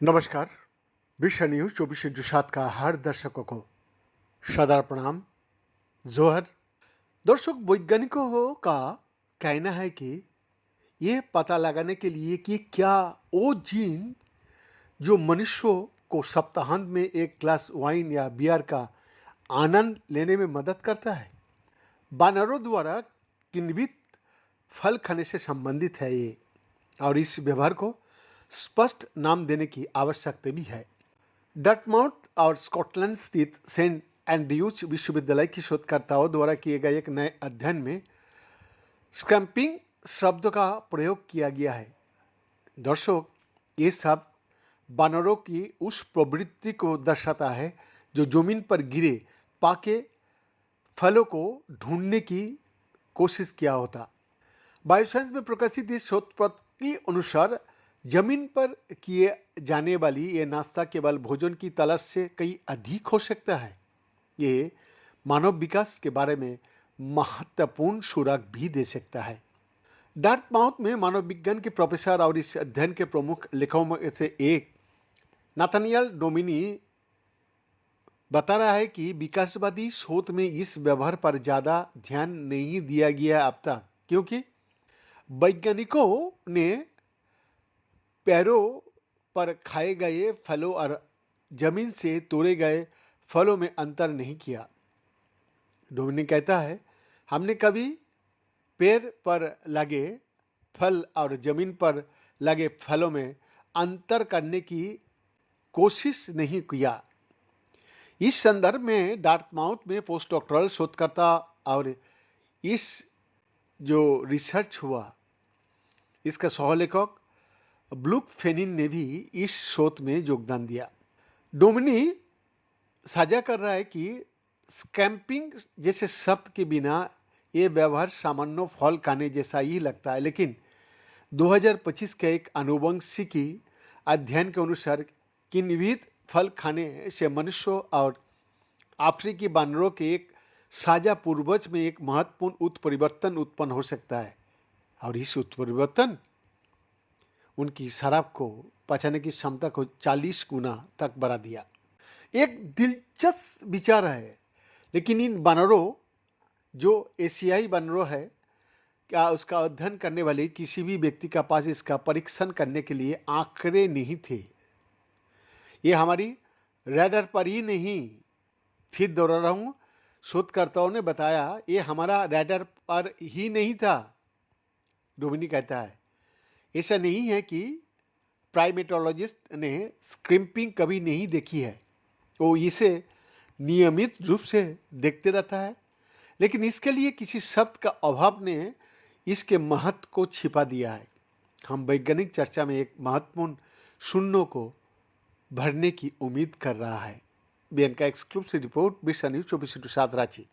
नमस्कार। विश्व न्यूज 24/7 का हर दर्शकों को सदार प्रणाम। जोहर। दर्शक, वैज्ञानिकों का कहना है कि ये पता लगाने के लिए कि क्या वो जीन जो मनुष्यों को सप्ताहांत में एक ग्लास वाइन या बियर का आनंद लेने में मदद करता है, बानरों द्वारा किन्वित फल खाने से संबंधित है ये, और इस व्यवहार को स्पष्ट नाम देने की आवश्यकता भी है। डर्टमाउथ और स्कॉटलैंड स्थित सेंट एंड्रयूज विश्वविद्यालय की शोधकर्ताओं द्वारा किए गए एक नए अध्ययन में स्क्रैम्पिंग शब्द का प्रयोग किया गया है। दर्शक, ये शब्द बानरों की उस प्रवृत्ति को दर्शाता है जो जमीन पर गिरे पाके फलों को ढूंढने की कोशिश किया होता। बायोसाइंस में प्रकाशित इस शोध पत्र के अनुसार जमीन पर किए जाने वाली ये नाश्ता केवल भोजन की तलाश से कहीं अधिक हो सकता है। ये मानव विकास के बारे में महत्वपूर्ण सुराग भी दे सकता है। डार्टमाउथ में मानव विज्ञान के प्रोफेसर और इस अध्ययन के प्रमुख लेखकों में से एक नाथानियल डोमिनी बता रहा है कि विकासवादी शोध में इस व्यवहार पर ज़्यादा ध्यान नहीं दिया गया अब तक, क्योंकि वैज्ञानिकों ने पैरों पर खाए गए फलों और जमीन से तोड़े गए फलों में अंतर नहीं किया। डोमिनिक कहता है, हमने कभी पेड़ पर लगे फल और जमीन पर लगे फलों में अंतर करने की कोशिश नहीं किया। इस संदर्भ में डार्टमाउथ में पोस्ट डॉक्टरल शोधकर्ता और इस जो रिसर्च हुआ इसका सहलेखक ब्लूक फेनिन ने भी इस शोध में योगदान दिया। डोमिनी साझा कर रहा है कि स्क्रैम्पिंग जैसे शब्द के बिना ये व्यवहार सामान्य फल खाने जैसा ही लगता है, लेकिन 2025 के एक आनुवंशिकी अध्ययन के अनुसार किन्वित फल खाने से मनुष्यों और अफ्रीकी बानरों के एक साझा पूर्वज में एक महत्वपूर्ण उत्परिवर्तन उत्पन्न हो सकता है, और इस उत्परिवर्तन उनकी शराब को पचाने की क्षमता को 40 गुना तक बढ़ा दिया। एक दिलचस्प विचार है, लेकिन इन बानरों जो एशियाई बानरों है, क्या उसका अध्ययन करने वाले किसी भी व्यक्ति का पास इसका परीक्षण करने के लिए आंकड़े नहीं थे। ये हमारी रैडर पर ही नहीं, फिर दोहरा रहा हूँ, शोधकर्ताओं ने बताया ये हमारा रैडर पर ही नहीं था। डोमिनी कहता है, ऐसा नहीं है कि प्राइमेटोलॉजिस्ट ने स्क्रैम्पिंग कभी नहीं देखी है, वो इसे नियमित रूप से देखते रहता है, लेकिन इसके लिए किसी शब्द का अभाव ने इसके महत्व को छिपा दिया है। हम वैज्ञानिक चर्चा में एक महत्वपूर्ण शून्य को भरने की उम्मीद कर रहा है। बीएन का एक्सक्लूसिव रिपोर्ट, विश्व न्यूज 24/7 रांची।